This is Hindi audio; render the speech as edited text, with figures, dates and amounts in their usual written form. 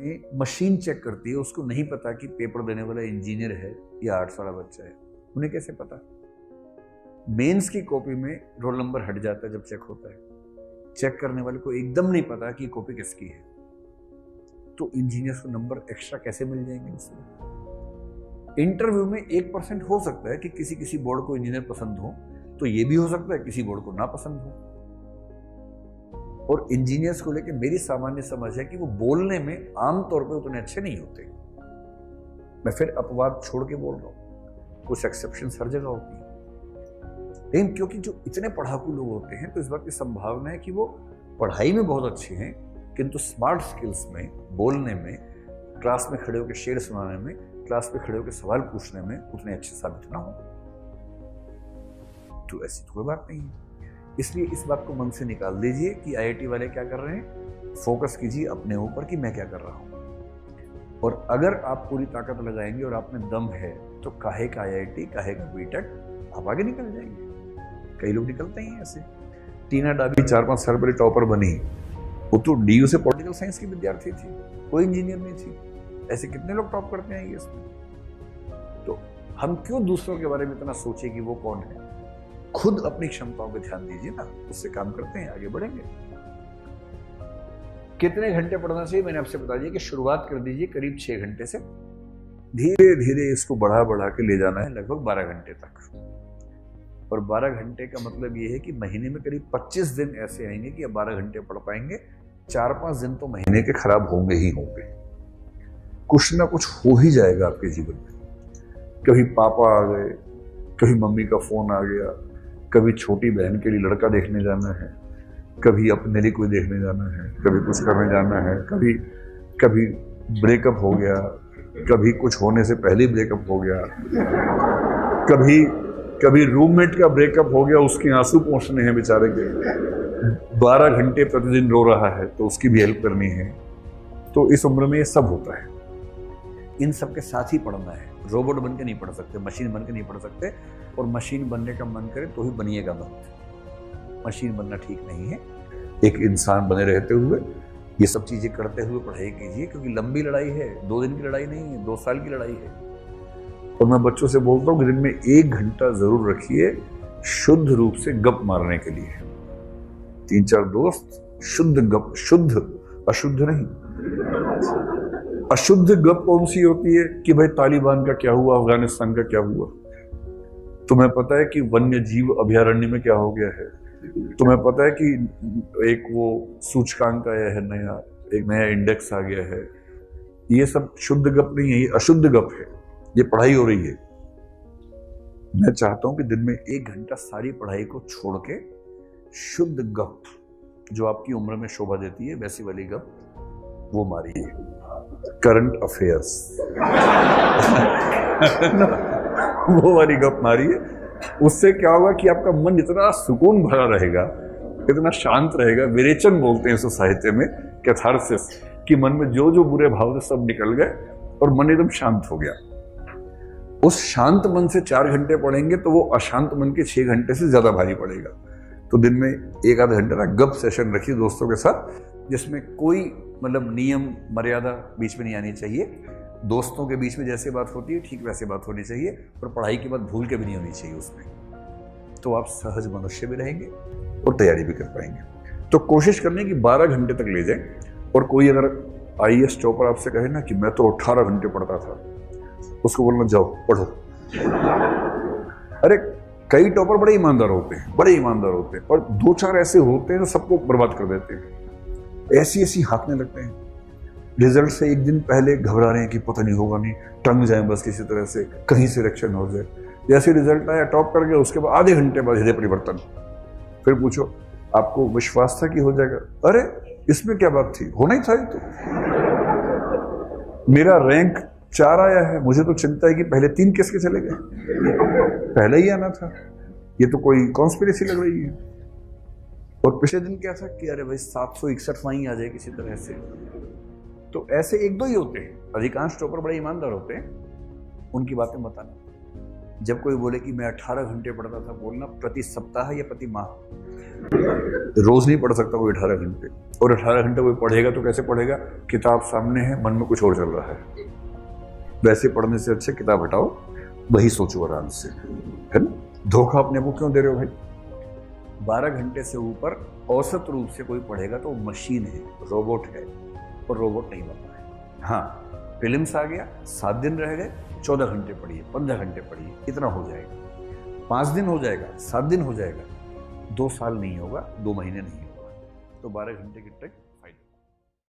में मशीन चेक करती है, उसको नहीं पता कि पेपर देने वाला इंजीनियर है या आर्ट्स वाला बच्चा है। उन्हें कैसे पता? मेंस की कॉपी में रोल नंबर हट जाता है जब चेक होता है, चेक करने वाले को एकदम नहीं पता कि कॉपी किसकी है, तो इंजीनियर्स को नंबर एक्स्ट्रा कैसे मिल जाएंगे उसमें? इंटरव्यू में 1% हो सकता है कि किसी किसी बोर्ड को इंजीनियर पसंद हो, तो ये भी हो सकता है किसी बोर्ड को ना पसंद हो। और इंजीनियर्स को लेकर मेरी सामान्य समझ है कि वो बोलने में आमतौर पे उतने अच्छे नहीं होते। मैं फिर अपवाद छोड़ के बोल रहा हूं, कुछ एक्सेप्शन हर जगह होती है, लेकिन क्योंकि जो इतने पढ़ाकू लोग होते हैं तो इस बात की संभावना है कि वो पढ़ाई में बहुत अच्छे हैं किंतु स्मार्ट स्किल्स में, बोलने में, क्लास में खड़े होकर शेर सुनाने में, क्लास में खड़े होकर सवाल पूछने में उतने अच्छे साबित ना हो। तो ऐसी तो कोई बात नहीं है। इसलिए इस बात को मन से निकाल दीजिए कि आईआईटी वाले क्या कर रहे हैं, फोकस कीजिए अपने ऊपर कि मैं क्या कर रहा हूं। और अगर आप पूरी ताकत लगाएंगे और आप में दम है तो काहे का आईआईटी, काहे का बीटेक, आप आगे निकल जाएंगे। कई लोग निकलते हैं ऐसे। टीना डाबी 4-5 साल पहले टॉपर बनी, वो तो डीयू से पॉलिटिकल साइंस की विद्यार्थी थी, कोई इंजीनियर नहीं थी। ऐसे कितने लोग टॉप करते हैं इसमें। तो हम क्यों दूसरों के बारे में इतना सोचे कि वो कौन है? खुद अपनी क्षमताओं पे ध्यान दीजिए ना, उससे काम करते हैं, आगे बढ़ेंगे। कितने घंटे पढ़ना चाहिए मैंने आपसे बता दिया कि शुरुआत कर दीजिए करीब 6 घंटे से, धीरे धीरे इसको बढ़ा बढ़ा के ले जाना है लगभग 12 घंटे तक। और 12 घंटे का मतलब ये है कि महीने में करीब 25 दिन ऐसे आएंगे कि आप 12 घंटे पढ़ पाएंगे। 4-5 दिन तो महीने के खराब होंगे ही होंगे। कुछ ना कुछ हो ही जाएगा आपके जीवन में। कभी पापा आ गए, कभी मम्मी का फोन आ गया, कभी छोटी बहन के लिए लड़का देखने जाना है, कभी अपने लिए कोई देखने जाना है, कभी कुछ करने जाना है, कभी ब्रेकअप हो गया, कभी कुछ होने से पहले ब्रेकअप हो गया, कभी रूममेट का ब्रेकअप हो गया, उसके आंसू पहुंचने हैं बेचारे के। 12 घंटे प्रतिदिन रो रहा है तो उसकी भी हेल्प करनी है। तो इस उम्र में ये सब होता है। इन सब के साथ ही पढ़ना है। रोबोट बन के नहीं पढ़ सकते, मशीन बन के नहीं पढ़ सकते। और मशीन बनने का मन करे तो ही बनिएगा मत। मशीन बनना ठीक नहीं है। एक इंसान बने रहते हुए ये सब चीजें करते हुए पढ़ाई कीजिए, क्योंकि लंबी लड़ाई है, 2 दिन की लड़ाई नहीं है, 2 साल की लड़ाई है। और मैं बच्चों से बोलता हूँ कि दिन में 1 घंटा जरूर रखिए शुद्ध रूप से गप मारने के लिए। 3-4 दोस्त शुद्ध गप, शुद्ध, अशुद्ध नहीं। अशुद्ध गप कौन सी होती है कि भाई तालिबान का क्या हुआ, अफगानिस्तान का क्या हुआ, तुम्हें पता है कि वन्य जीव अभयारण्य में क्या हो गया है, तुम्हें पता है कि एक वो सूचकांक आया है नया, एक नया इंडेक्स आ गया है। ये सब शुद्ध गप नहीं है, ये अशुद्ध गप है। ये पढ़ाई हो रही है। मैं चाहता हूं कि दिन में 1 घंटा सारी पढ़ाई को छोड़ के शुद्ध गप, जो आपकी उम्र में शोभा देती है, वैसी वाली गप वो मारिए। करंट अफेयर्स वो वाली गप मारिए। उससे क्या होगा कि आपका मन इतना सुकून भरा रहेगा, इतना शांत रहेगा। विरेचन बोलते हैं इसको साहित्य में, कैथारसिस, कि मन में जो जो बुरे भाव थे सब निकल गए और मन एकदम शांत हो गया। उस शांत मन से 4 घंटे पढ़ेंगे तो वो अशांत मन के 6 घंटे से ज्यादा भारी पड़ेगा। तो दिन में 1-आधा घंटे का गप सेशन रखिए दोस्तों के साथ, जिसमें कोई मतलब नियम मर्यादा बीच में नहीं आनी चाहिए। दोस्तों के बीच में जैसे बात होती है ठीक वैसे बात होनी चाहिए, और पढ़ाई की बात भूल के भी नहीं होनी चाहिए उसमें। तो आप सहज मनुष्य भी रहेंगे और तैयारी भी कर पाएंगे। तो कोशिश करने की 12 घंटे तक ले जाएं। और कोई अगर आईएएस टॉपर आपसे कहे ना कि मैं तो 18 घंटे पढ़ता था, उसको बोलना जाओ पढ़ो। अरे कई टॉपर बड़े ईमानदार होते हैं, बड़े ईमानदार होते हैं, और 2-4 ऐसे होते हैं जो सबको बर्बाद कर देते हैं। ऐसी हाँकने लगते हैं। रिजल्ट से 1 दिन पहले घबरा रहे हैं कि पता नहीं होगा, नहीं टंग जाए बस किसी तरह से, कहीं सिलेक्शन हो जाए। जैसे रिजल्ट आया, टॉप कर गया, उसके बाद आधे घंटे बाद हृदय परिवर्तन। फिर पूछो आपको विश्वास था कि हो जाएगा? अरे इसमें क्या बात थी, होना ही था। तो मेरा रैंक 4 आया है, मुझे तो चिंता है कि पहले 3 किसके चले गए, पहले ही आना था। ये तो कोई कॉन्स्पिरेसी लग रही है। और पिछले दिन क्या था कि अरे भाई 761 वहीं आ जाए किसी तरह से। तो ऐसे 1-2 ही होते हैं। अधिकांश टॉपर बड़े ईमानदार होते हैं, उनकी बातें बताना। जब कोई बोले कि मैं 18 घंटे पढ़ता था, बोलना प्रति सप्ताह या प्रति माह। रोज नहीं पढ़ सकता कोई 18 घंटे, और 18 घंटे कोई पढ़ेगा तो कैसे पढ़ेगा? किताब सामने है, मन में कुछ और चल रहा है। वैसे पढ़ने से अच्छे किताब हटाओ, वही सोचो आराम से, है ना? धोखा अपने को क्यों दे रहे हो भाई? 12 घंटे से ऊपर औसत रूप से कोई पढ़ेगा तो मशीन है, रोबोट है, और रोबोट नहीं बनना है। हाँ, प्रीलिम्स आ गया, 7 दिन रह गए, 14 घंटे पढ़िए, 15 घंटे पढ़िए, इतना हो जाएगा। 5 दिन हो जाएगा, 7 दिन हो जाएगा, 2 साल नहीं होगा, 2 महीने नहीं होगा। तो 12 घंटे की ट्रिक